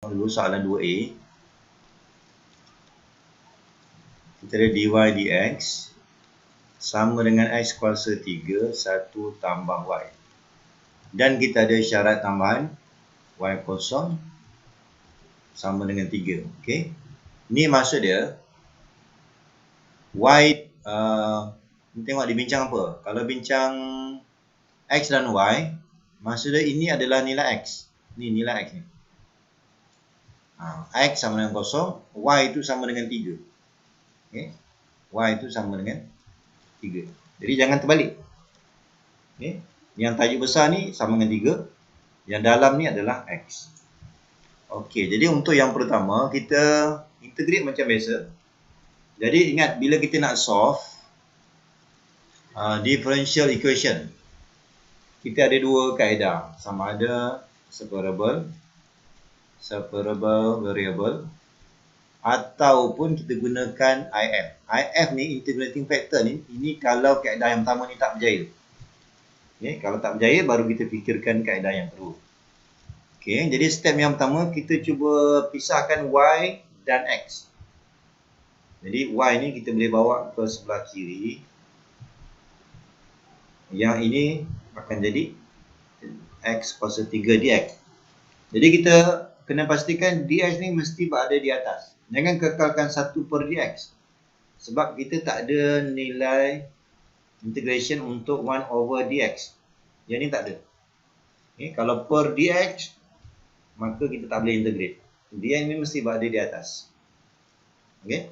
Dulu soalan 2A. Kita ada dy dx sama dengan x kuasa 3, 1 tambah y. Dan kita ada syarat tambahan y kosong sama dengan 3. Okey. Ni maksud dia y tengok dia bincang apa. Kalau bincang x dan y, maksud dia ini adalah nilai x. Ni nilai x ni. X sama dengan kosong, y itu sama dengan 3. Okay. Y itu sama dengan 3. Jadi jangan terbalik. Okay. Yang tajuk besar ni sama dengan 3. Yang dalam ni adalah X. Okey, jadi untuk yang pertama, kita integrate macam biasa. Jadi ingat, bila kita nak solve differential equation, kita ada dua kaedah. Sama ada separable variable, ataupun kita gunakan IF. IF ni, integrating factor ni, ini kalau kaedah yang pertama ni tak berjaya. Okay, kalau tak berjaya, baru kita fikirkan kaedah yang kedua. Okay, jadi step yang pertama, kita cuba pisahkan Y dan X. Jadi Y ni kita boleh bawa ke sebelah kiri. Yang ini akan jadi X kuasa 3 dx. Jadi kita kena pastikan dx ni mesti berada di atas. Jangan kekalkan 1 per dx. Sebab kita tak ada nilai integration untuk 1 over dx. Yang ni tak ada. Okay, kalau per dx, maka kita tak boleh integrate. Dx ni mesti berada di atas. Okay.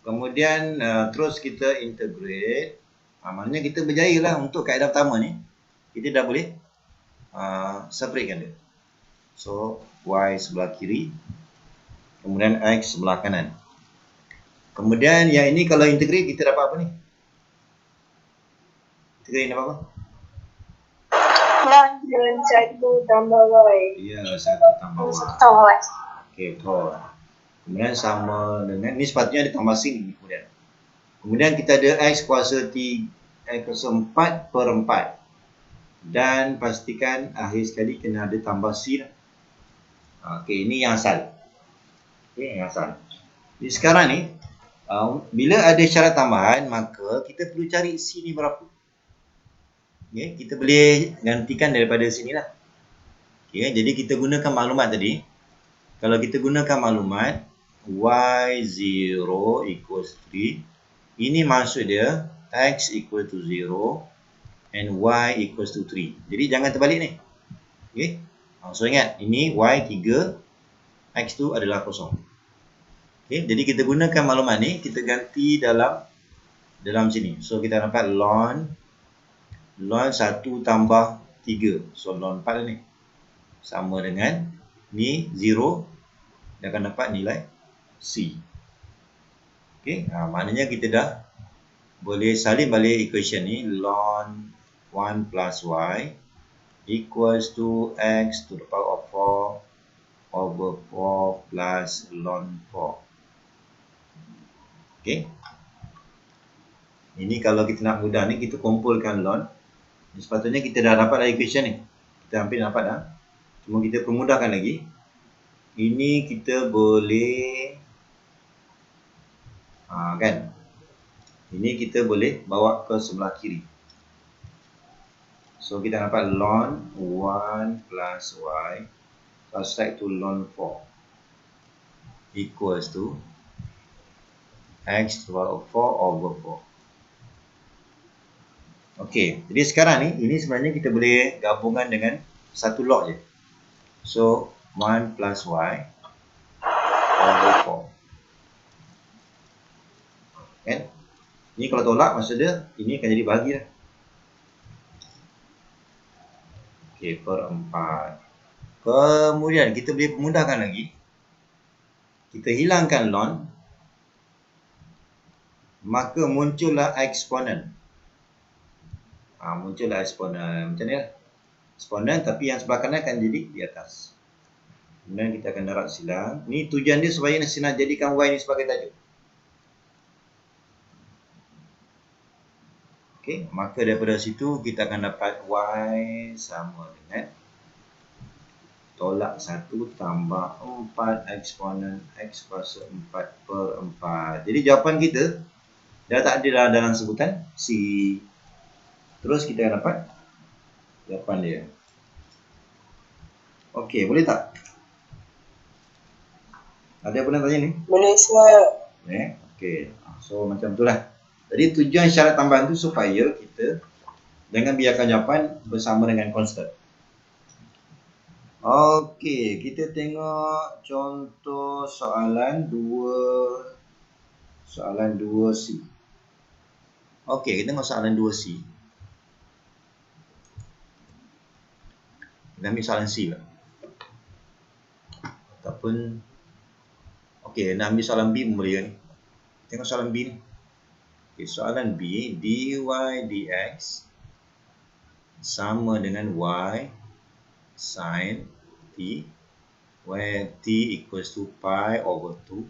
Kemudian terus kita integrate. Maknanya kita berjaya lah untuk kaedah pertama ni. Kita dah boleh separatekan dia. So, Y sebelah kiri. Kemudian X sebelah kanan. Kemudian yang ini kalau integrate, kita dapat apa ni? Integrate dapat apa? Dengan 1 tambah Y. Ya, 1 tambah Y. Okey, betul. Kemudian sama dengan, ni sepatutnya ditambah sini kemudian. Kemudian kita ada X kuasa 4 per 4. Dan pastikan akhir sekali kena ada tambah C lah. Okey, ini yang asal. Okey, yang asal. Jadi sekarang ni, bila ada syarat tambahan, maka kita perlu cari C ni berapa. Okay, kita boleh gantikan daripada sini lah. Okay, jadi kita gunakan maklumat tadi. Kalau kita gunakan maklumat Y0 equals 3. Ini maksud dia X equal to 0 and Y equals to 3. Jadi jangan terbalik ni. Okay. So ingat, ini Y3, X2 adalah kosong. Okay, jadi kita gunakan maklumat ni, kita ganti dalam sini. So kita dapat ln 1 tambah 3. So ln 4 ni sama dengan ni 0. Dia akan dapat nilai C. Okay, maknanya kita dah boleh salin balik equation ni. Ln 1 plus Y equals to X to the power of 4 over 4 plus ln 4. Okay. Ini kalau kita nak mudah ni, kita kumpulkan ln. Sepatutnya kita dah dapat dah equation ni. Kita hampir dapat dah. Cuma kita permudahkan lagi. Ini kita boleh kan? Ini kita boleh bawa ke sebelah kiri. So kita dapat ln 1 plus Y subtract to ln 4 equals to X to the power of 4 over 4. Okey, jadi sekarang ni, ini sebenarnya kita boleh gabungkan dengan satu log je. So, 1 plus Y over 4. Kan? Ini kalau tolak, maksud dia, ini akan jadi bahagi lah. Okey, per 4. Kemudian, kita boleh memudahkan lagi. Kita hilangkan ln. Maka muncullah eksponen. Muncullah eksponen. Macam ni lah. Eksponen, tapi yang sebelah kanan akan jadi di atas. Kemudian kita akan darab silang. Ni tujuan dia supaya nak jadikan Y ni sebagai tajuk. Okey, maka daripada situ kita akan dapat Y sama dengan tolak 1 tambah 4 eksponen X kuasa 4/4. Jadi jawapan kita dah tak ada dalam sebutan C. Terus kita akan dapat jawapan dia. Okey, boleh tak? Ada apa nak tanya ni? Boleh Ustaz. Okey. So macam itulah. Jadi tujuan syarat tambahan tu supaya kita jangan biarkan jawapan bersama dengan konstan. Okey, kita tengok contoh soalan 2C. Okey, kita tengok soalan 2C. Kita ambil soalan C lah. Ataupun okey, nak ambil soalan B pun boleh ni. Tengok soalan B ni. Okay, soalan B, dy dx sama dengan y sin t, where t equals to pi over 2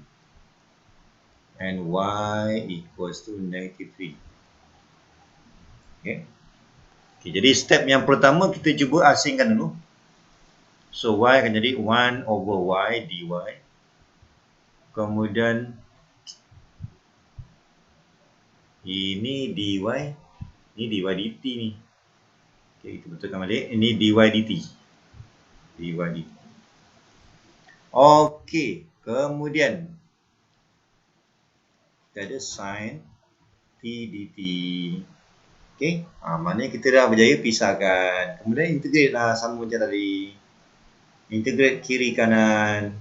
and y equals to negative 3. Okay. Okay, jadi step yang pertama kita cuba asingkan dulu. So y akan jadi 1 over y dy. Kemudian ini dy, ini dy dt ni. Okay, kita betulkan balik. Ini dy dt. Dy dt. Okey, kemudian kita ada sin t dt. Okey, maknanya kita dah berjaya pisahkan. Kemudian integrate lah sama macam tadi. Integrate kiri kanan.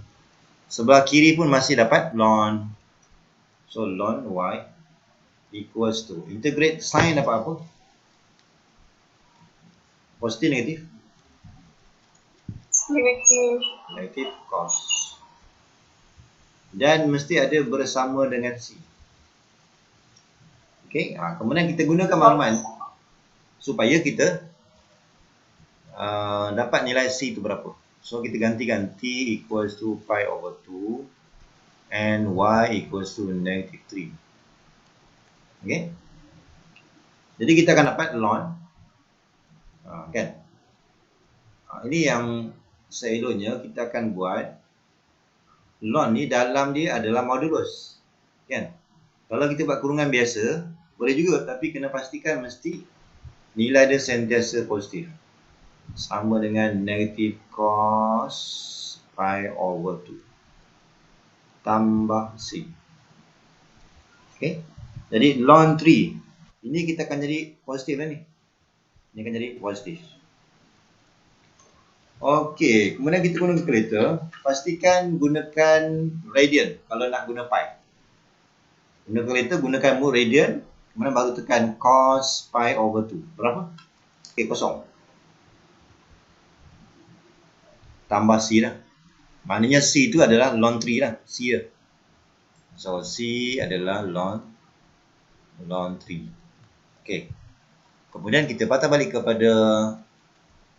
Sebelah kiri pun masih dapat ln. So ln y equals to, integrate sin dapat apa? Positif negatif? Negatif. Negatif cos. Dan mesti ada bersama dengan C. Okey, kemudian kita gunakan maklumat supaya kita dapat nilai C itu berapa. So kita gantikan T equals to pi over 2 and Y equals to negative 3. Okay. Jadi kita akan dapat ln. Kan? Ini yang seeloknya kita akan buat. Ln ni dalam dia adalah modulus. Kan? Kalau kita buat kurungan biasa, boleh juga. Tapi kena pastikan mesti nilai dia sentiasa positif. Sama dengan negatif cos pi over 2 tambah C. Okay. Jadi ln 3. Ini kita akan jadi positif lah ni. Ini akan jadi positif. Okey, kemudian kita guna kalkulator. Pastikan gunakan radian kalau nak guna pi. Guna kalkulator, gunakan mode radian. Kemudian baru tekan cos pi over 2. Berapa? Okey, kosong. Tambah C lah. Maknanya C itu adalah ln 3 lah. C lah. So C adalah ln 3. Okey. Kemudian kita patah balik kepada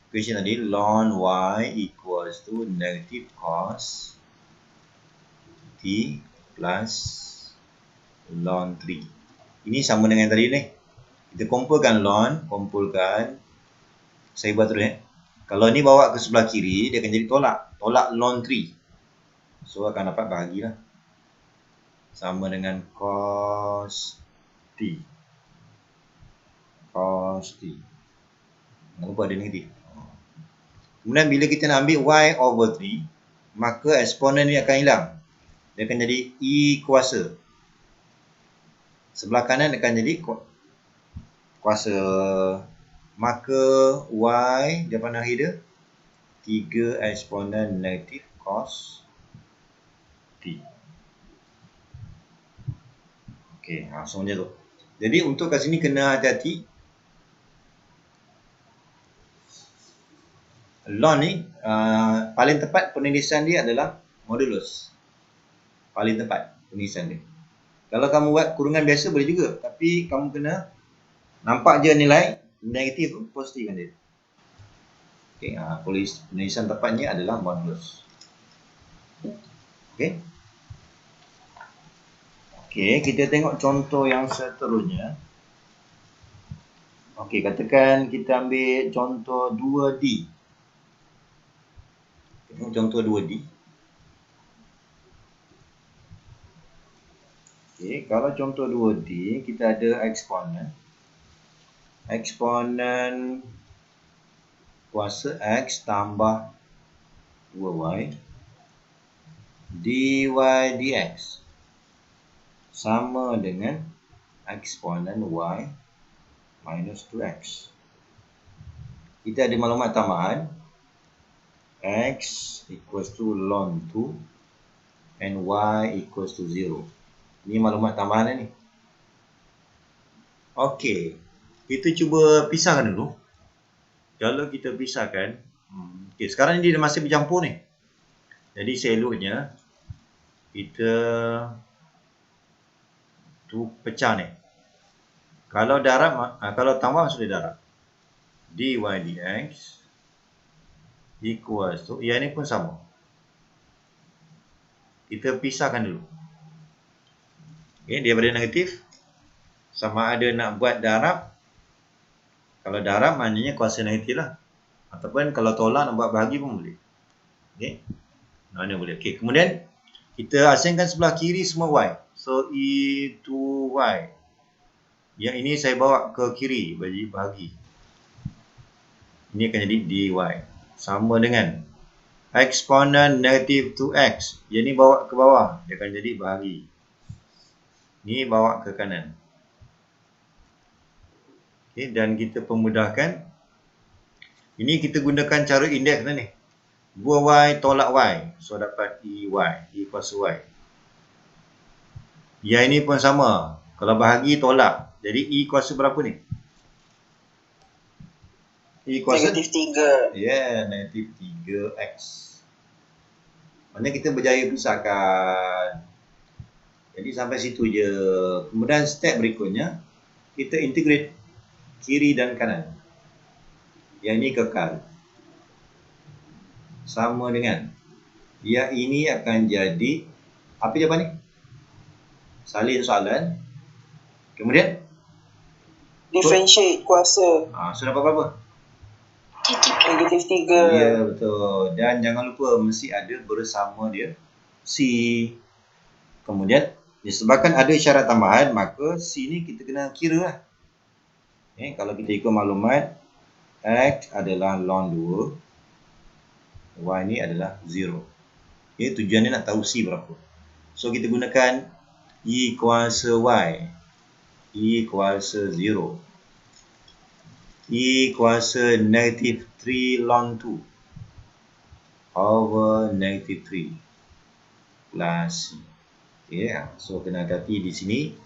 equation tadi. Ln y equals to negative cos t plus ln 3. Ini sama dengan tadi ni. Kita kumpulkan ln, kumpulkan. Saya buat terus Kalau ni bawa ke sebelah kiri, dia akan jadi tolak. Tolak ln 3. So akan dapat bahagilah. Sama dengan cos T. Cos T. Jangan lupa ada negatif. Kemudian bila kita nak ambil y over 3, maka eksponen ni akan hilang. Dia akan jadi E kuasa. Sebelah kanan akan jadi kuasa. Maka y depan akhir dia 3 eksponen negatif cos T. Okey, langsung je tu. Jadi untuk kat sini kena hati-hati. Ln ni paling tepat penulisan dia adalah modulus. Paling tepat penulisan dia. Kalau kamu buat kurungan biasa boleh juga, tapi kamu kena nampak je nilai negatif tu, positifkan dia. Okey, penulisan tepatnya adalah modulus. Okey. Okey, kita tengok contoh yang seterusnya. Okey, katakan kita ambil contoh 2D. tengok contoh 2D. Okay, kalau contoh 2D, kita ada eksponen. Eksponen kuasa X tambah 2Y dy dx sama dengan eksponen Y minus 2X. Kita ada maklumat tambahan. X equals to ln 2 and Y equals to 0. Ini maklumat tambahan ni. Okey, kita cuba pisahkan dulu. Kalau kita pisahkan, okey, sekarang ni dia masih bercampur ni. Jadi seloknya kita tu pecah ni. Kalau darab, kalau tambah sudah darab. Dy dx equals to, yang ni pun sama. Kita pisahkan dulu. Okay, daripada negatif, sama ada nak buat darab. Kalau darab maknanya kuasa negatif lah. Ataupun kalau tolak nak buat bahagi pun boleh. Okay, mana boleh. Okay, kemudian kita asingkan sebelah kiri semua Y. So E2Y. Yang ini saya bawa ke kiri bagi bahagi. Ini akan jadi dy. Sama dengan eksponen negatif 2x. Yang ini bawa ke bawah. Dia akan jadi bahagi. Ini bawa ke kanan. Okay, dan kita pemudahkan. Ini kita gunakan cara indeks ni. 2y tolak y. So dapat ey. E kuasa y. Yang ini pun sama. Kalau bahagi tolak. Jadi E kuasa berapa ni? E kuasa negatif 3. Ya, negatif 3x. Maksudnya kita berjaya pisahkan. Jadi sampai situ je. Kemudian step berikutnya, kita integrate kiri dan kanan. Yang ini kekal. Sama dengan. Yang ini akan jadi, apa jawapan ni? Salin soalan. Kemudian Differentiate kuasa. So dapat berapa? Negatif 3. Ya, betul. Dan jangan lupa mesti ada bersama dia C. Kemudian disebabkan ada syarat tambahan, maka C ni kita kena kira lah. Okay, kalau kita ikut maklumat, X adalah ln 2, Y ni adalah 0. Okay, tujuan ni nak tahu C berapa. So kita gunakan E kuasa Y. E kuasa 0. E kuasa negatif 3 ln 2 over negatif 3 plus C. Okay, so kena hati di sini.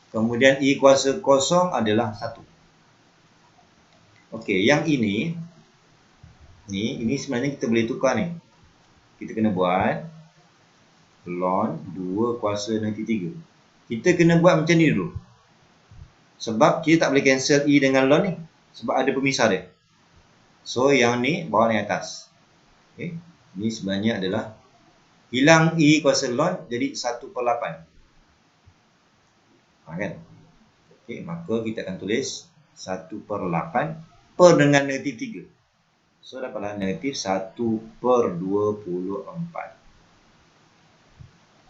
Kemudian E kuasa kosong adalah 1. Okey, yang ini sebenarnya kita boleh tukar ni. Kita kena buat ln 2 kuasa negatif 3. Kita kena buat macam ni dulu. Sebab kita tak boleh cancel E dengan ln ni. Sebab ada pemisah dia. So yang ni bawa ni atas. Okay. Ini sebenarnya adalah hilang E kuasa ln jadi 1/8. Kan? Okay, maka kita akan tulis 1/8 per dengan negatif 3. So dapatlah negatif 1/24.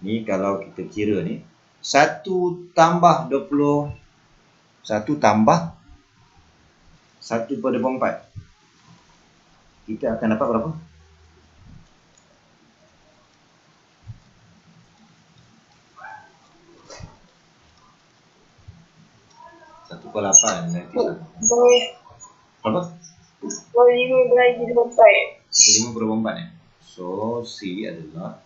Ni kalau kita kira ni 1 tambah 20, 1 tambah 1/24. Kita akan dapat berapa? Nanti Boleh. berapa? 25 bagi 24. 5/4 ya. So C adalah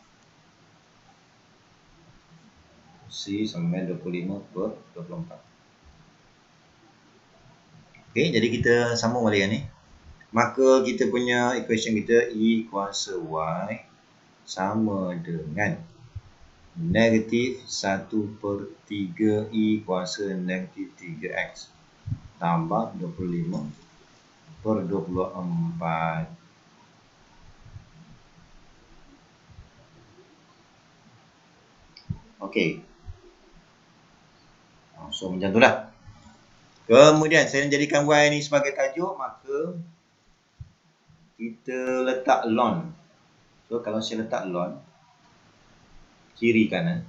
C sama dengan 25/24. Okey, jadi kita sambung balik ni. Maka kita punya equation kita E kuasa Y sama dengan negatif 1/3 E kuasa negatif 3X tambah 25/24. Okey. So macam itulah. Kemudian saya jadikan Y ni sebagai tajuk, maka kita letak ln. So kalau saya letak lon kiri kanan,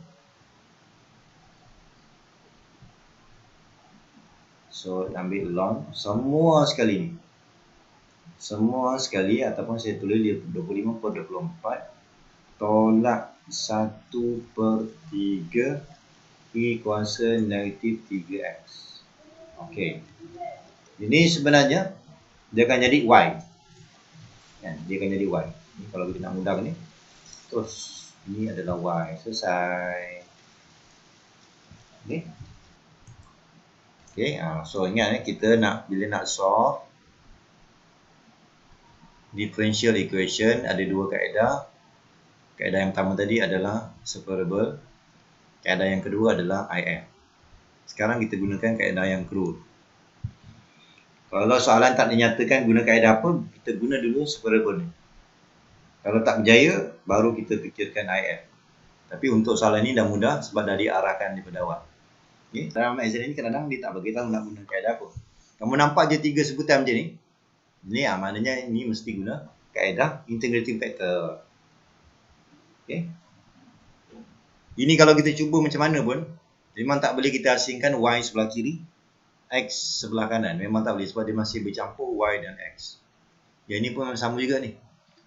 so ambil lon semua sekali ni, semua sekali, ataupun saya tulis dia 25/24 tolak 1/3 E kuasa negatif 3x. Okey. Ini sebenarnya dia akan jadi Y. Kan? Dia akan jadi Y. Ini kalau kita nak mudahkan ni, terus ini adalah Y. Selesai. Okey. Okey, so ingat kita nak bila nak solve differential equation ada dua kaedah. Kaedah yang pertama tadi adalah separable. Kaedah yang kedua adalah IF. Sekarang kita gunakan kaedah yang kedua. Kalau soalan tak dinyatakan guna kaedah apa, kita guna dulu separable ni. Kalau tak berjaya, baru kita fikirkan IF. Tapi untuk soalan ni dah mudah sebab dah diarahkan daripada awal. Okay. Dalam exam ni kadang-kadang dia tak beritahu nak guna kaedah apa. Kamu nampak je 3 sebutan macam ni. Ni maknanya ni mesti guna kaedah integrating factor. Okay. Ini kalau kita cuba macam mana pun, memang tak boleh kita asingkan Y sebelah kiri, X sebelah kanan. Memang tak boleh sebab dia masih bercampur Y dan X. Yang ini pun sama juga ni.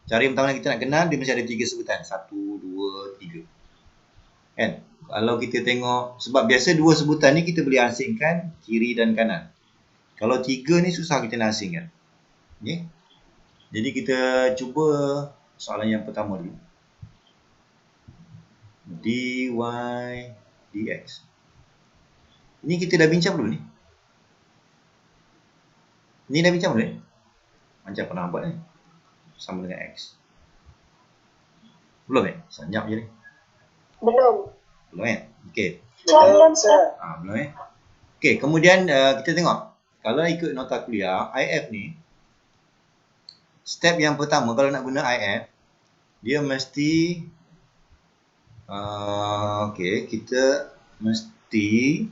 Cara yang pertama kita nak kenal, dia mesti ada 3 sebutan. 1, 2, 3. Kan? Kalau kita tengok, sebab biasa 2 sebutan ni kita boleh asingkan kiri dan kanan. Kalau 3 ni susah kita nak asingkan. Okay? Jadi kita cuba soalan yang pertama dulu. dy dx. Ini kita dah bincang belum ni? Ni dah bincang belum ni? Macam pernah buat ni. Sama dengan x. Belum senyap je ni. Belum. Belum okey. Belum, sir. Belum okey, kemudian kita tengok. Kalau ikut nota kuliah, IF ni, step yang pertama kalau nak guna IF, dia mesti okey, kita mesti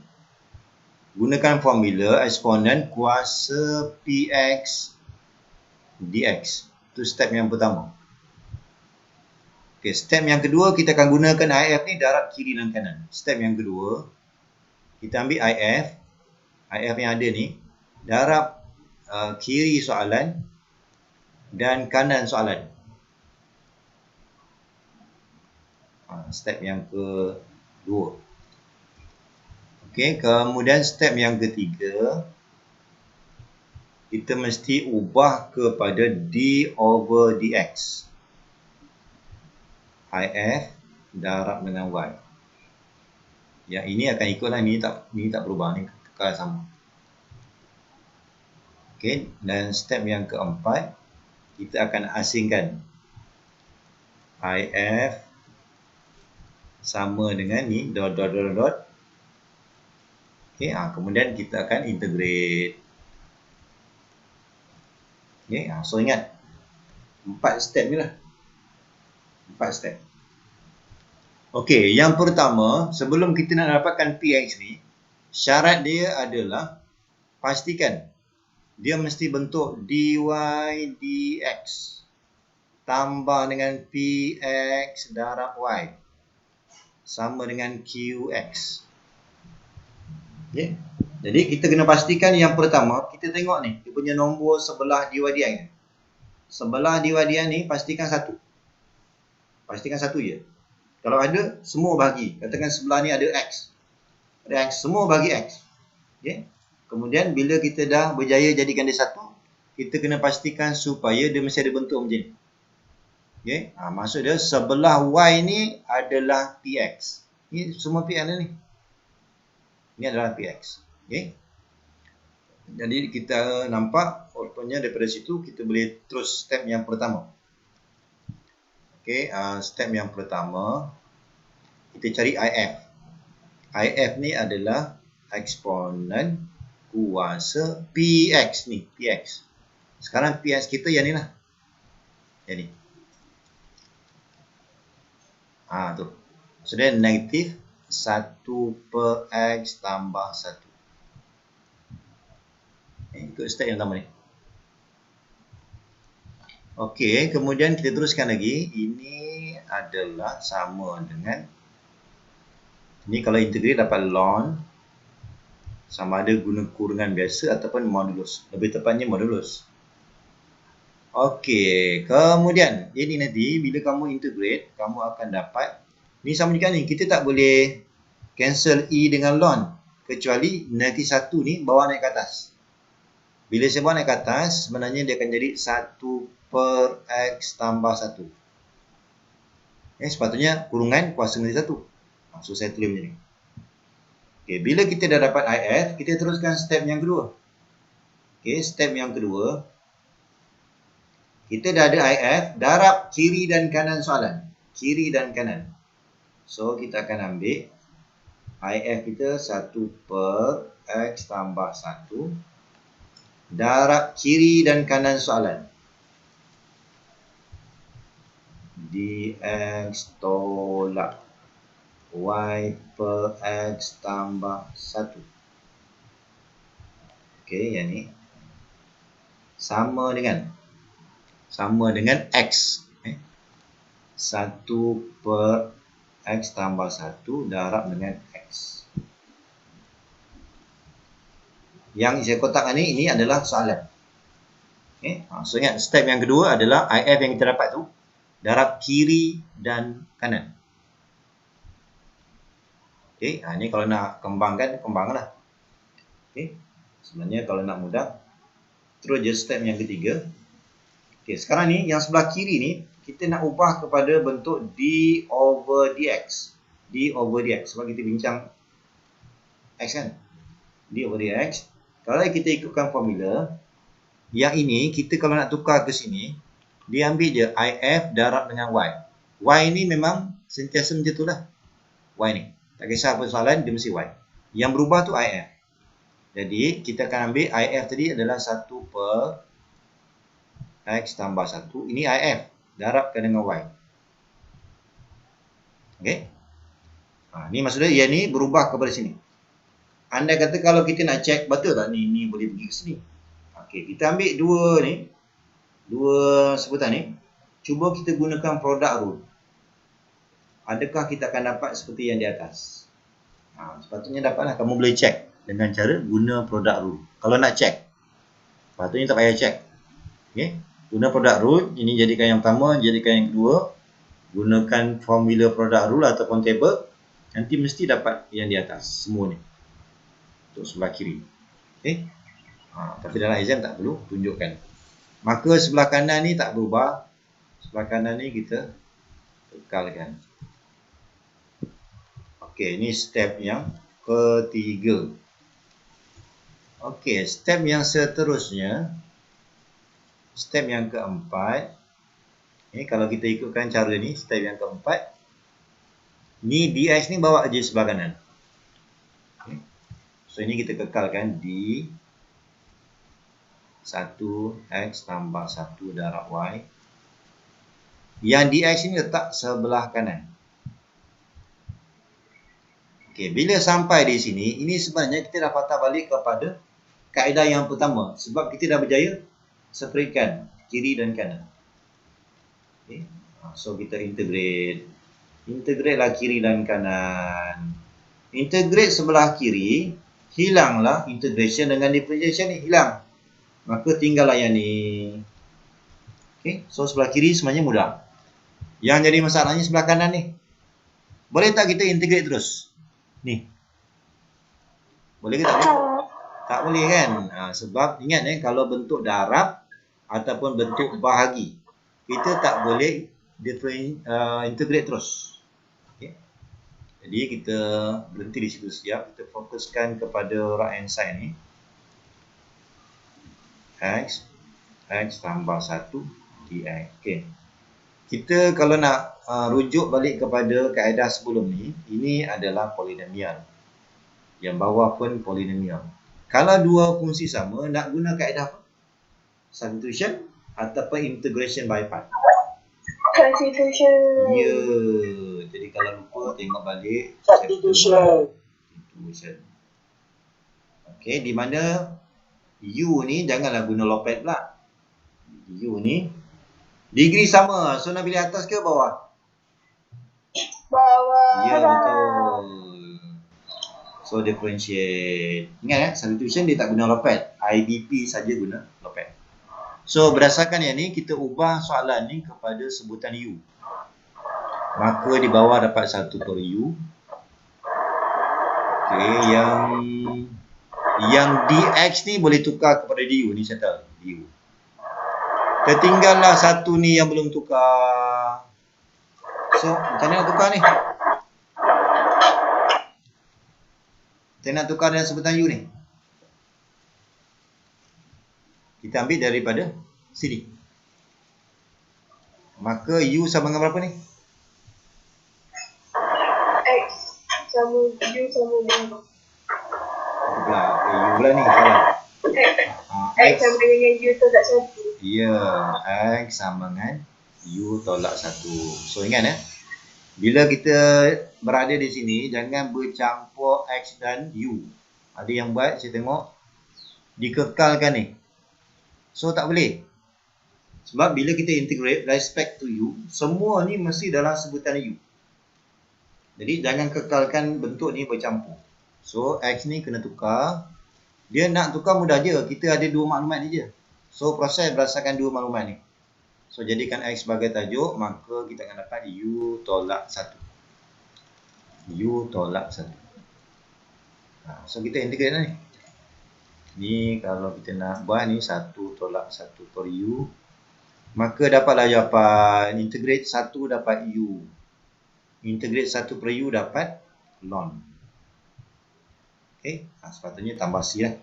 gunakan formula eksponen kuasa Px dx. Itu step yang pertama. Okey, step yang kedua kita akan gunakan IF ni darab kiri dan kanan. Step yang kedua, kita ambil IF yang ada ni, darab kiri soalan dan kanan soalan. Step yang kedua. Okey, kemudian step yang ketiga, kita mesti ubah kepada d/dx. IF darab dengan Y. Yang ini akan ikutlah, ini tak berubah, ni kekal sama. Okey, dan step yang keempat, kita akan asingkan IF sama dengan ni dot. Okey, kemudian kita akan integrate. Okey, so ingat 4 step ni lah. 4 step. Okey, yang pertama, sebelum kita nak dapatkan Px ni, syarat dia adalah pastikan dia mesti bentuk dy dx tambah dengan Px darab Y sama dengan Qx. Okay. Jadi kita kena pastikan yang pertama, kita tengok ni, dia punya nombor sebelah dy dx. Sebelah dy dx ni pastikan 1. Pastikan 1 je. Kalau ada, semua bahagi. Katakan sebelah ni ada x. Ada x, semua bahagi x. Okay. Kemudian bila kita dah berjaya jadikan dia 1, kita kena pastikan supaya dia mesti ada bentuk macam ni. Okay. Maksud dia sebelah y ni adalah Px. Ni semua Px ni. Ini adalah Px. Okay. Jadi kita nampak rupanya daripada situ kita boleh terus step yang pertama. Okay, step yang pertama kita cari IF. IF ni adalah eksponen kuasa Px ni, Px. Sekarang Px kita yang ni lah. Yang ni. Tu. So dia negatif 1/x tambah 1. Ikut step yang pertama ni. Okey, kemudian kita teruskan lagi. Ini adalah sama dengan, ni kalau integrate dapat ln sama ada guna kurungan biasa ataupun modulus. Lebih tepatnya modulus. Okey, kemudian ini nanti bila kamu integrate, kamu akan dapat, ni sama juga ni, kita tak boleh cancel E dengan ln kecuali nanti satu ni bawa naik ke atas. Bila saya bawa naik ke atas, sebenarnya dia akan jadi 1 per X tambah 1. Sepatutnya kurungan kuasa menjadi 1. So saya tulis macam ni. Okay, bila kita dah dapat IF, kita teruskan step yang kedua. Okay, step yang kedua, kita dah ada IF, darab kiri dan kanan soalan. Kiri dan kanan. So kita akan ambil IF kita 1 per X tambah 1. Darab kiri dan kanan soalan. Dx tolak Y per X tambah 1. Okey, yang ni sama dengan X. 1 per X tambah 1 darab dengan X. Yang saya kotakkan ni adalah soalan. So ingat, step yang kedua adalah IF yang kita dapat tu darab kiri dan kanan. Okey, ni kalau nak kembangkan, kembanglah. Okey, sebenarnya kalau nak mudah, terus je step yang ketiga. Okey, sekarang ni yang sebelah kiri ni kita nak ubah kepada bentuk D over dx. D over dx, sebab kita bincang X kan. D over dx. Kalau kita ikutkan formula, yang ini kita kalau nak tukar ke sini, dia ambil je IF darab dengan Y. Y ni memang sentiasa macam tu lah. Y ni. Tak kisah apa soalan, dia mesti Y. Yang berubah tu IF. Jadi, kita akan ambil IF tadi adalah 1 per X tambah 1. Ini IF. Darabkan dengan Y. Okey. Ni maksudnya, yang ni berubah kepada sini. Anda kata kalau kita nak check, betul tak ni boleh pergi ke sini. Okey, kita ambil dua sebutan ni. Cuba kita gunakan product rule. Adakah kita akan dapat seperti yang di atas? Sepatutnya dapatlah. Kamu boleh check dengan cara guna product rule. Kalau nak check, sepatutnya tak payah check. Okay? Guna product rule. Ini jadikan yang pertama, jadikan yang kedua. Gunakan formula product rule ataupun table. Nanti mesti dapat yang di atas. Semua ni. Untuk sebelah kiri. Okay? Tapi dalam exam tak perlu tunjukkan. Maka sebelah kanan ni tak berubah. Sebelah kanan ni kita kekalkan. Okey, ini step yang ketiga. Okey, step yang seterusnya, step yang keempat. Kalau kita ikutkan cara ni, step yang keempat, ni dx ni bawa je sebelah kanan. Okay. So ini kita kekalkan D 1x tambah 1 darab Y. Yang dx ni letak sebelah kanan. Okey, bila sampai di sini, ini sebenarnya kita dah patah balik kepada kaedah yang pertama. Sebab kita dah berjaya separatekan kiri dan kanan. Okay. So kita integrate. Integrate lah kiri dan kanan. Integrate sebelah kiri, hilanglah integration dengan differentiation ni, hilang. Maka tinggallah yang ni. Okay. So sebelah kiri sebenarnya mudah. Yang jadi masalahnya sebelah kanan ni. Boleh tak kita integrate terus? Ni. Boleh ke tak boleh? Tak boleh kan? Sebab ingat kalau bentuk darab ataupun bentuk bahagi, kita tak boleh integrate terus. Okay. Jadi kita berhenti di situ sekejap. Kita fokuskan kepada right hand side ni. X tambah 1 dx. Okay. Kita kalau nak rujuk balik kepada kaedah sebelum ni, ini adalah polinomial. Yang bawah pun polinomial. Kalau dua fungsi sama, nak guna kaedah apa? Substitution ataupun integration by part? Substitution. Ya. Jadi kalau lupa, tengok balik. Substitution. Okey, di mana U ni janganlah guna lopet pula. U ni Degree sama. So nak pilih atas ke bawah? Bawah. Ya, betul. So differentiate. Ingat substitution dia tak guna lopet. IDP saja guna lopet. So berdasarkan yang ni kita ubah soalan ni kepada sebutan U. Maka di bawah dapat 1 per U. Okey, yang dx ni boleh tukar kepada du ni, settle du. Tertinggallah satu ni yang belum tukar. So macam mana nak tukar ni? Kita nak tukar dengan sebutan u ni. Kita ambil daripada sini. Maka u sama dengan berapa ni? X sama U sama dengan U pula ni salah. X sama dengan U tolak 1. Ya, X sama dengan U tolak 1. So ingat bila kita berada di sini, jangan bercampur X dan U. Ada yang buat, saya tengok, dikekalkan ni. So tak boleh. Sebab bila kita integrate respect to U, semua ni mesti dalam sebutan U. Jadi jangan kekalkan bentuk ni bercampur. So X ni kena tukar. Dia nak tukar mudah je. Kita ada dua maklumat ni je. So proses berdasarkan dua maklumat ni. So jadikan X sebagai tajuk, maka kita akan dapat U tolak 1. U tolak 1. So kita integrate ni. Ni kalau kita nak buat ni 1 tolak 1 per U. Maka dapatlah jawapan. Integrate 1 dapat U. Integrate 1 per U dapat ln. Okay. Sepatutnya tambah C lah.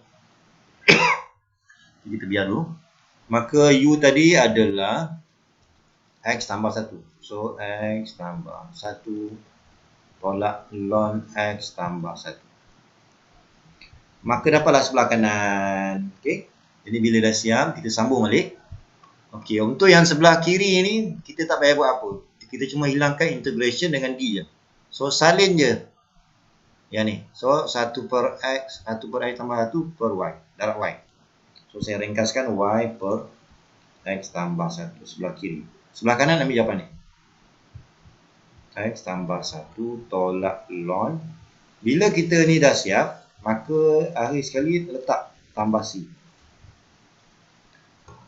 Kita biar dulu. Maka U tadi adalah X tambah 1. So X tambah 1 tolak ln X tambah 1. Maka dapatlah sebelah kanan. Okay. Jadi bila dah siap, kita sambung balik. Okay. Untuk yang sebelah kiri ni, kita tak payah buat apa. Kita cuma hilangkan integration dengan D je. So salin je. Yang ni. So 1 per X, 1 per X tambah 1 per Y. Darab Y. So saya ringkaskan Y per X tambah 1 sebelah kiri. Sebelah kanan ambil jawapan ni. X tambah 1 tolak ln. Bila kita ni dah siap, maka akhir sekali letak tambah C.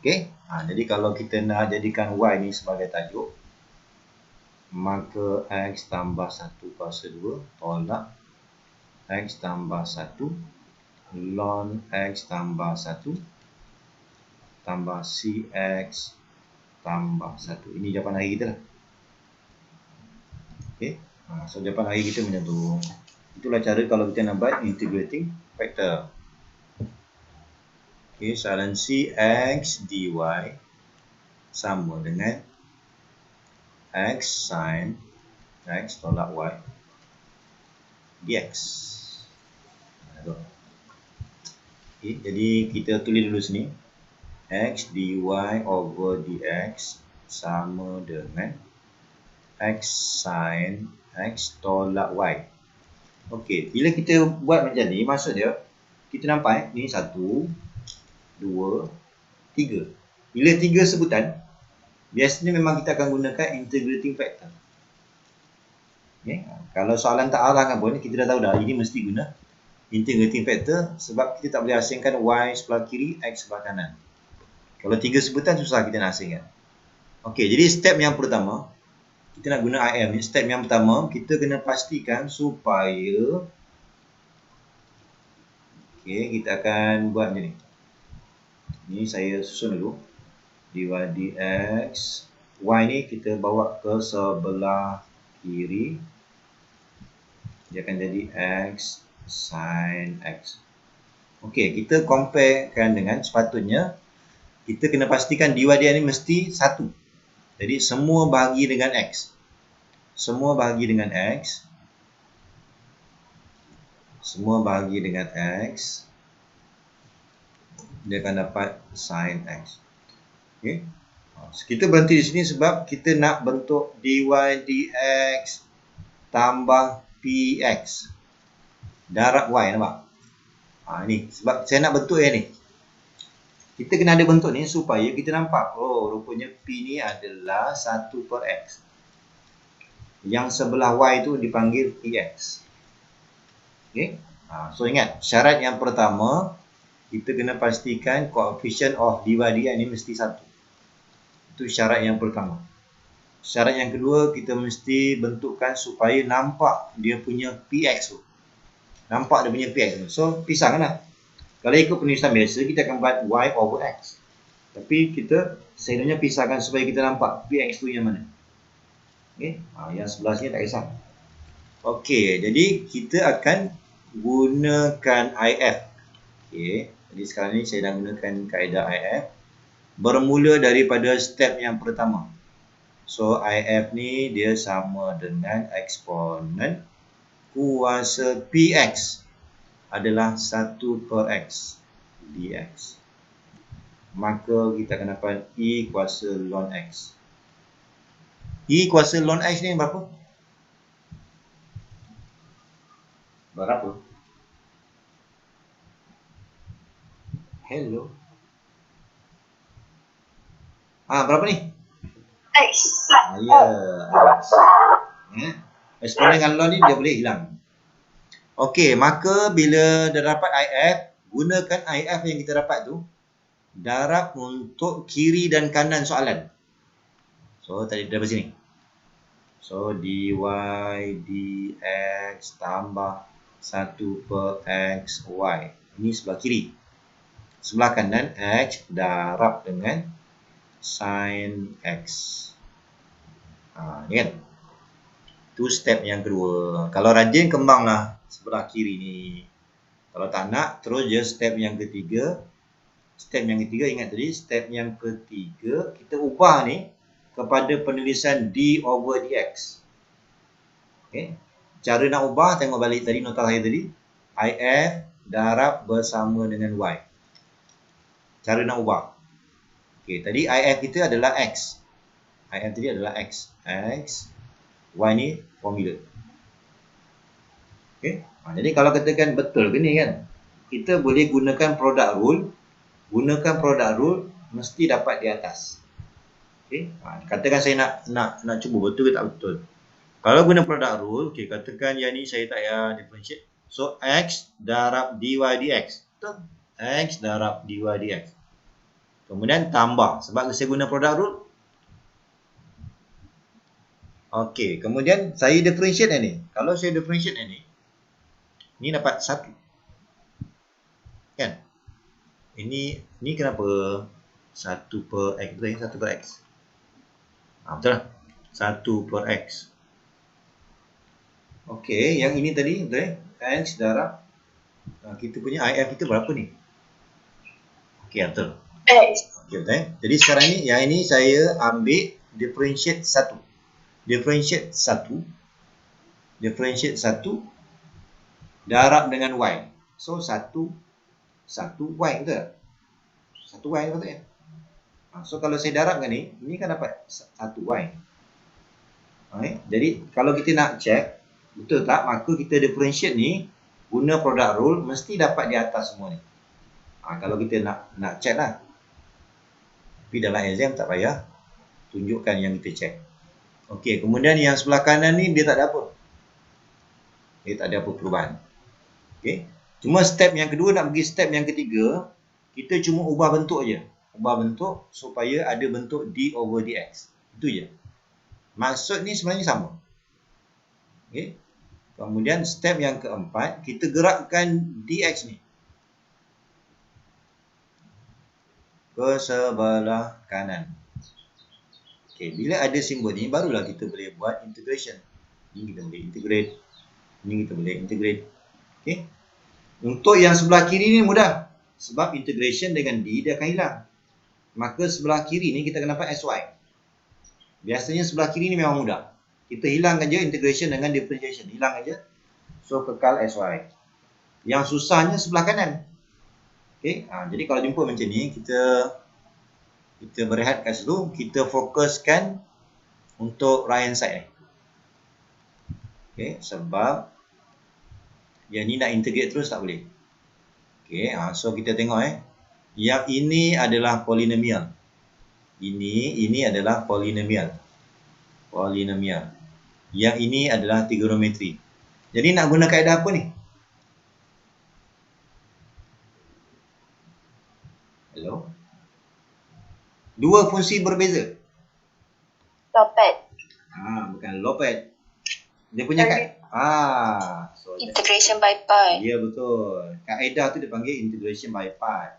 Okey. Jadi kalau kita nak jadikan Y ni sebagai tajuk, maka X tambah 1 kuasa 2 tolak X tambah 1 ln X tambah 1 tambah CX tambah 1. Ini jawapan akhir kita lah. Okay. So jawapan akhir kita macam tu. Itulah cara kalau kita nak buat integrating factor. Okay, soalan CX dy sama dengan X sin X tolak Y dx. Okay, jadi kita tulis dulu sini. X dy over dx sama dengan X sin X tolak Y. Okey, bila kita buat macam ni, maksud dia, kita nampak ni 1, 2, 3. Bila 3 sebutan, biasanya memang kita akan gunakan integrating factor. Okay. Kalau soalan tak arahkan pun, kita dah tahu dah, ini mesti guna integrating factor sebab kita tak boleh asingkan Y sebelah kiri, X sebelah kanan. Kalau 3 sebutan susah kita nak asingkan. Okey, jadi step yang pertama, kita nak guna IM ni. Step yang pertama, kita kena pastikan supaya kita akan buat macam ni. Ni saya susun dulu. Dy dx Y ni kita bawa ke sebelah kiri. Dia akan jadi X sin X. Okey, kita comparekan dengan sepatutnya kita kena pastikan dy dx ni mesti 1. Jadi semua bahagi dengan X. Semua bahagi dengan X. Semua bahagi dengan X. Dia akan dapat sin X. Okay. Kita berhenti di sini sebab kita nak bentuk dy dx tambah px. Darab Y, nampak? Ni sebab saya nak bentuk yang ni. kita kena ada bentuk ni supaya kita nampak, oh rupanya P ni adalah 1 per X. Yang sebelah Y tu dipanggil PX. Okay. So ingat, syarat yang pertama, kita kena pastikan coefficient of dy dx ni mesti 1. Itu syarat yang pertama. Syarat yang kedua, kita mesti bentukkan supaya nampak dia punya PX tu. Nampak dia punya PX tu. So, pisahkanlah. Kalau ikut penulisan biasa, kita akan buat Y over X. Tapi kita sebenarnya pisahkan supaya kita nampak PX tu yang mana. Okay. Yang sebelah sini tak kisah. Okey, jadi kita akan gunakan IF. Okey, jadi sekarang ni saya dah gunakan kaedah IF. Bermula daripada step yang pertama. So, IF ni dia sama dengan eksponen kuasa PX adalah 1 per X dx. Maka kita akan dapat E kuasa ln X. E kuasa ln X ni berapa? Berapa? Hello. Berapa ni? X. Ya, X. Eksponen dengan ln ni dia boleh hilang. Okey, maka bila dah dapat IF, gunakan IF yang kita dapat tu darab untuk kiri dan kanan soalan. So, tadi dari sini. So, dy dx tambah 1 per x y. Ini sebelah kiri. Sebelah kanan, x darab dengan sin x. Ni kan? Itu step yang kedua. Kalau rajin, kembanglah sebelah kiri ni. Kalau tak nak, terus je step yang ketiga. Step yang ketiga, ingat tadi, step yang ketiga, kita ubah ni kepada penulisan d over dx. Okay. Cara nak ubah, tengok balik tadi, nota saya tadi. IF darab bersama dengan y. Cara nak ubah. Okay, tadi IF kita adalah x. IF tadi adalah x. X. Y ni formula. Okay. Jadi kalau katakan betul ke ni kan, kita boleh gunakan product rule. Gunakan product rule, mesti dapat di atas. Okay. Katakan saya nak cuba betul ke tak betul. Kalau guna product rule, okay, katakan yang ni saya tak payah differentiate. So, x darab dy dx. Betul? X darab dy dx. Kemudian tambah. Sebab saya guna product rule. Okey, kemudian saya differentiate yang ni. Kalau saya differentiate yang ni dapat 1. Kan? Ini kenapa 1 per x? Betul ni 1 per x. Betul lah. 1 per x. Okey, yang ini tadi betul x darab kita punya IF kita berapa ni? Okey, betul. X. Okey, betul. Jadi sekarang ni yang ini saya ambil differentiate 1. Differentiate 1 darab dengan y. So 1 y betul? 1 y betul ya? So kalau saya darabkan ni, ini kan dapat 1 y. Jadi kalau kita nak check betul tak, maka kita differentiate ni guna product rule mesti dapat di atas semua ni. Kalau kita nak check lah. Tapi dalam exam tak payah tunjukkan yang kita check. Okey, kemudian yang sebelah kanan ni dia tak ada apa. Dia tak ada apa perubahan. Okey. Cuma step yang kedua nak pergi step yang ketiga, kita cuma ubah bentuk je. Ubah bentuk supaya ada bentuk d over dx. Itu je. Maksud ni sebenarnya sama. Okey. Kemudian step yang keempat, kita gerakkan dx ni ke sebelah kanan. Okey, bila ada simbol ni barulah kita boleh buat integration. Ini kita boleh integrate. Ini kita boleh integrate. Okey. Untuk yang sebelah kiri ni mudah. Sebab integration dengan d dia akan hilang. Maka sebelah kiri ni kita akan dapat sy. Biasanya sebelah kiri ni memang mudah. Kita hilangkan je integration dengan differentiation. Hilangkan je. So kekal sy. Yang susahnya sebelah kanan. Okey. Jadi kalau jumpa macam ni, kita berehat kat situ. Kita fokuskan untuk right hand side ni. Okey. Sebab yang ni nak integrate terus tak boleh. Okey. So kita tengok Yang ini adalah polinomial. Ini adalah polinomial. Yang ini adalah trigonometri. Jadi nak guna kaedah apa ni? Hello? Dua fungsi berbeza. Lopet. Bukan lopet. Dia punya Integration by pi. Ya, betul. Kaedah tu dipanggil integration by pi.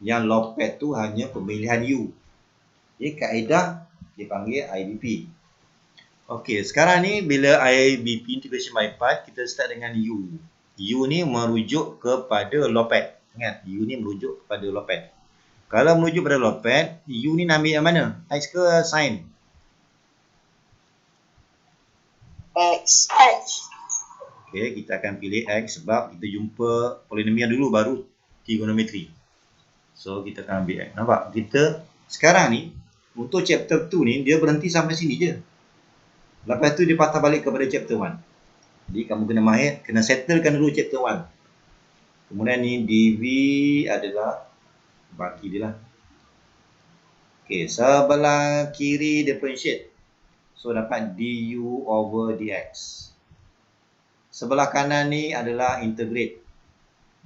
Yang lopet tu hanya pemilihan U. Jadi kaedah dipanggil IBP. Okey, sekarang ni bila IBP integration by pi, kita start dengan U. U ni merujuk kepada lopet. Ingat, U ni merujuk kepada lopet. Kalau merujuk pada lopet, U ni nak ambil yang mana? X ke sin? X. Okey, kita akan pilih X sebab kita jumpa polinomial dulu baru trigonometri. So, kita akan ambil X. Nampak? Kita sekarang ni, untuk chapter 2 ni, dia berhenti sampai sini je. Lepas tu dia patah balik kepada chapter 1. Jadi kamu kena settlekan dulu chapter 1. Kemudian ni dv adalah baki dia lah. Okey, sebelah kiri differentiate. So dapat du over dx. Sebelah kanan ni adalah integrate.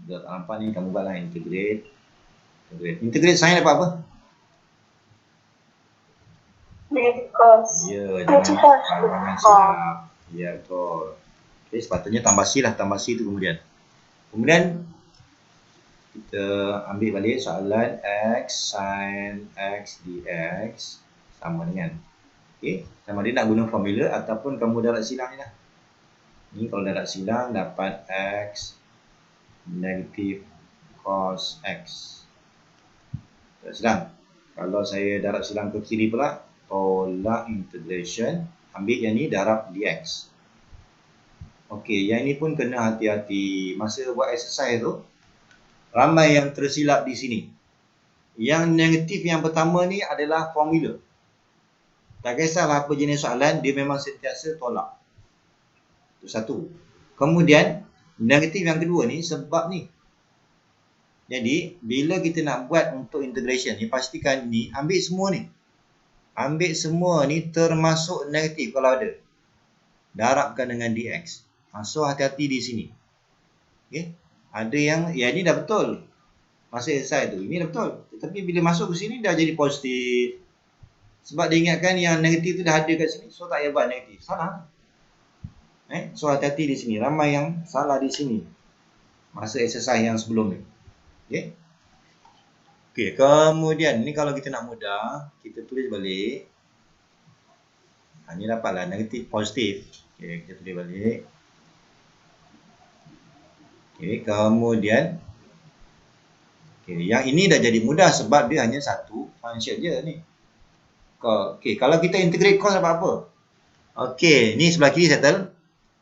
Kalau tak nampak ni kamu buatlah integrate. Integrate sin dapat apa? Negative cos. Ya, jangan silap. Ya, betul. Okay, sepatutnya tambah C lah. Tambah C tu kemudian. Kemudian, kita ambil balik soalan X sin X dx sama dengan. Okay, sama dia nak guna formula ataupun kamu darat silang ni lah. Ni kalau darat silang dapat X negative cos X. Darat silang. Kalau saya darat silang ke kiri pula, tolak integration, ambil yang ni darab dx. Okey, yang ini pun kena hati-hati. Masa buat exercise tu, ramai yang tersilap di sini. Yang negatif yang pertama ni adalah formula. Tak kisahlah apa jenis soalan, dia memang sentiasa tolak. Itu satu. Kemudian, negatif yang kedua ni sebab ni. Jadi, bila kita nak buat untuk integration ni, pastikan ni, ambil semua ni. Ambil semua ni termasuk negatif kalau ada. Darabkan dengan dx. So, hati-hati di sini. Okay. Ada yang ni dah betul. Masa exercise tu, ini dah betul. Tetapi bila masuk ke sini, dah jadi positif. Sebab dia ingatkan yang negatif tu dah ada kat sini. So, tak payah buat negatif. Salah. So, hati-hati di sini. Ramai yang salah di sini. Masa exercise yang sebelum ni. Okay. Okey, kemudian ni kalau kita nak mudah, kita tulis balik. Ni dapatlah negatif positif. Okey, kita tulis balik. Okey, kemudian yang ini dah jadi mudah sebab dia hanya satu function je ni. Okey, kalau kita integrate cos dapat apa? Okey, ni sebelah kiri settle.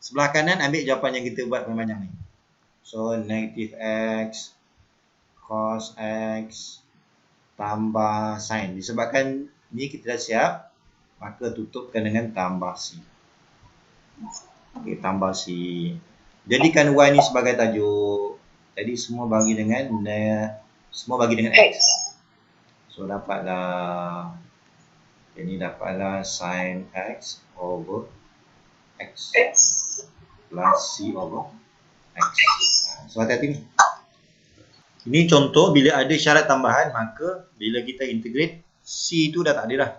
Sebelah kanan ambil jawapan yang kita buat panjang ni. So, negative x cos x tambah sin. Disebabkan ni kita dah siap, maka tutupkan dengan tambah c. Okey, tambah c. Jadikan y ni sebagai tajuk. Jadi semua bagi dengan x. So dapatlah ini dapatlah sin x over x plus c over x. So hati-hati ni. Ini contoh bila ada syarat tambahan, maka bila kita integrate, C tu dah tak ada dah.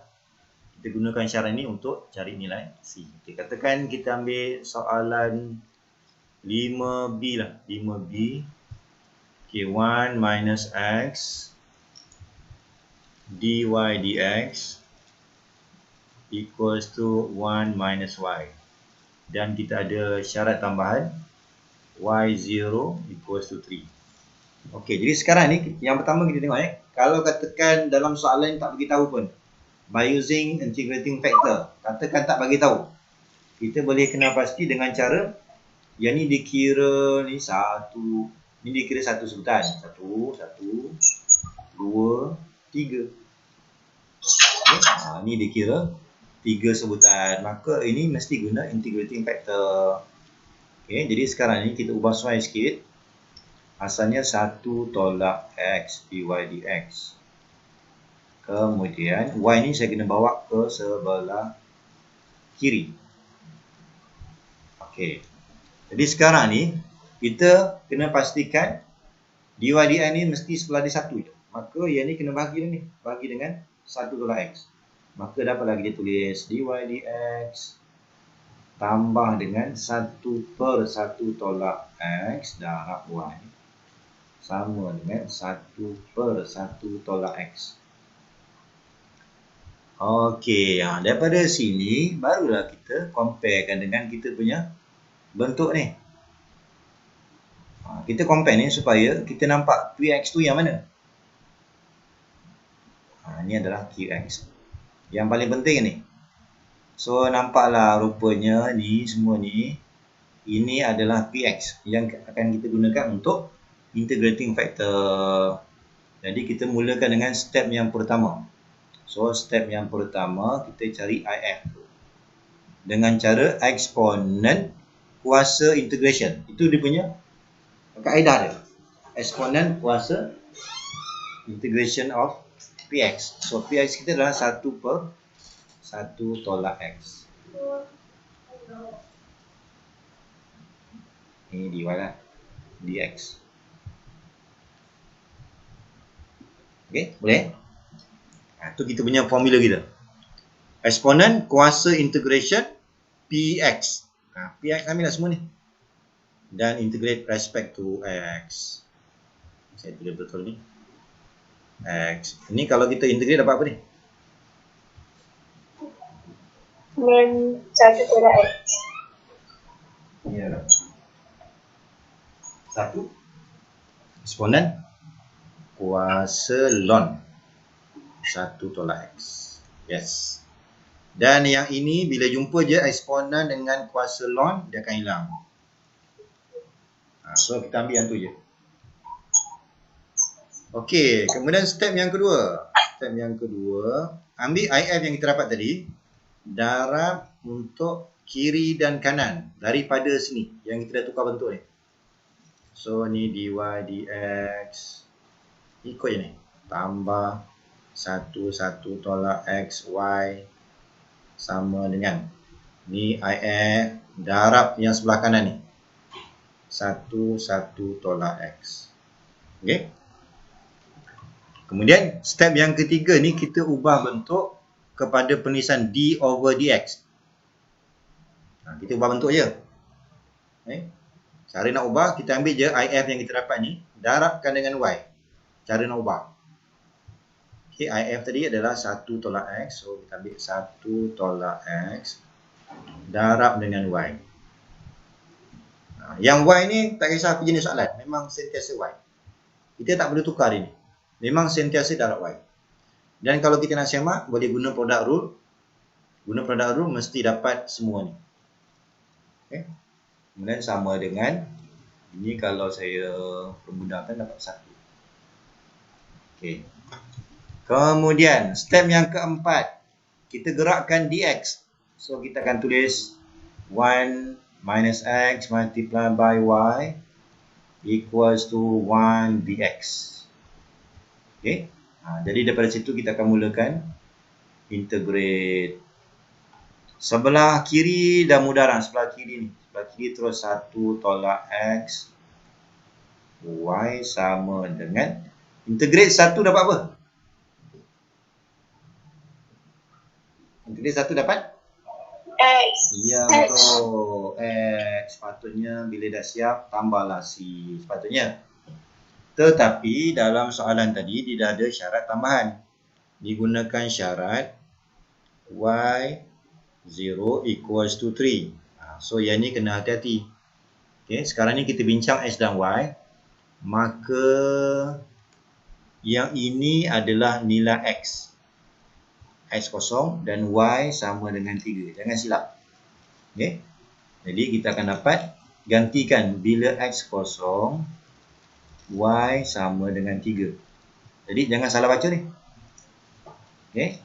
Kita gunakan syarat ini untuk cari nilai C. Okay, katakan kita ambil soalan 5B lah. 5B. Okay, 1 minus x dy dx equals to 1 minus y. Dan kita ada syarat tambahan y0 equals to 3. Okey, jadi sekarang ni yang pertama kita tengok kalau katakan dalam soalan tak bagi tahu pun by using integrating factor, katakan tak bagi tahu, kita boleh kenal pasti dengan cara yang ni dikira ni satu, ni dikira satu sebutan. 1, 2, 3. Okay. Ni dikira 3 sebutan. Maka ini mesti guna integrating factor. Okey, jadi sekarang ni kita ubah soal sikit. Asalnya 1 tolak X dy dx. Kemudian Y ni saya kena bawa ke sebelah kiri. Okey. Jadi sekarang ni kita kena pastikan dy dx ni mesti sebelah dia 1 je. Maka yang ni kena bahagi ni. Bahagi dengan 1 tolak X. Maka dapat lagi dia tulis dy dx tambah dengan 1/1 tolak X darab Y sama dengan 1/1 tolak X. Okey, daripada sini barulah kita comparekan dengan kita punya bentuk ni. Kita compare ni supaya kita nampak Qx tu yang mana. Ini adalah Qx. Yang paling penting ni. So nampaklah rupanya ni semua ni, ini adalah Px yang akan kita gunakan untuk integrating factor. Jadi kita mulakan dengan step yang pertama. So step yang pertama kita cari IF dengan cara eksponen kuasa integration. Itu dia punya kaedah dia. Eksponen kuasa integration of Px. So Px kita adalah 1/1 tolak X. Ini dy lah. Dx. Okey, boleh? Itu kita punya formula kita. Eksponen kuasa integration Px. Px ambillah semua ni. Dan integrate respect to X. Saya tulis betul ni. X. Ini kalau kita integrate dapat apa ni? Dengan 1 tolak X. Ini adalah 1 eksponen kuasa ln 1 tolak X. Yes. Dan yang ini bila jumpa je eksponen dengan kuasa ln, dia akan hilang. So kita ambil yang tu je. Okey, kemudian step yang kedua. Step yang kedua, ambil IF yang kita dapat tadi, darab untuk kiri dan kanan daripada sini yang kita dah tukar bentuk ni. So ni dy dx ikut je ni, tambah 1/1 tolak x y sama dengan ni IF darab yang sebelah kanan ni 1/1 tolak x. Okey. Kemudian step yang ketiga ni kita ubah bentuk kepada penulisan d/dx. Kita ubah bentuk je. Cara nak ubah, kita ambil je IF yang kita dapat ni, darabkan dengan y. Cara nak ubah. Okay, IF tadi adalah 1 tolak x. So kita ambil 1 tolak x darab dengan y. Yang y ni tak kisah apa jenis soalan, memang sentiasa y. Kita tak perlu tukar dia ni. Memang sentiasa darab y. Dan kalau kita nak semak, boleh guna product rule. Guna product rule mesti dapat semua ni. Okay. Kemudian sama dengan ini, kalau saya permudahkan dapat 1. Okay. Kemudian step yang keempat, kita gerakkan dx. So kita akan tulis 1 minus x multiplied by y equals to 1 dx. Okay. Jadi daripada situ kita akan mulakan integrate. Sebelah kiri dah mudah dah, sebelah kiri ni. Sebelah kiri terus 1 tolak x y sama dengan integrate 1 dapat apa? Integrate 1 dapat? X. Ya, betul. X. Sepatutnya bila dah siap, tambahlah C. Sepatutnya. Tetapi dalam soalan tadi, dia dah ada syarat tambahan. Digunakan syarat y0 equals to 3. So, yang ni kena hati-hati. Okay, sekarang ni kita bincang x dan y. Maka, yang ini adalah nilai x. X kosong dan y sama dengan 3. Jangan silap. Okay. Jadi kita akan dapat gantikan bila x kosong, y sama dengan 3. Jadi jangan salah baca ni. Okay.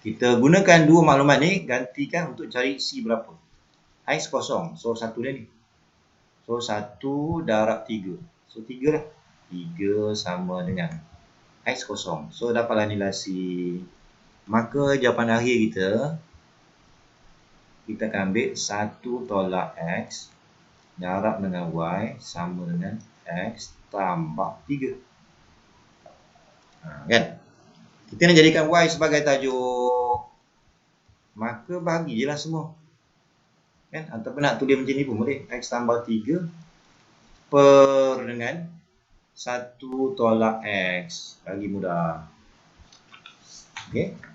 Kita gunakan dua maklumat ni, gantikan untuk cari c berapa. X kosong. So 1 dia ni. So 1 darab 3. So 3 lah. 3 sama dengan X kosong. So dapatlah nilai C. Maka jawapan akhir kita akan ambil 1 tolak X darab dengan Y sama dengan X tambah 3. Kan? Kita nak jadikan Y sebagai tajuk. Maka bagi je lah semua. Kan? Ataupun nak tulis macam ni pun boleh. X tambah 3 per dengan 1 tolak X. Lagi mudah. Okay.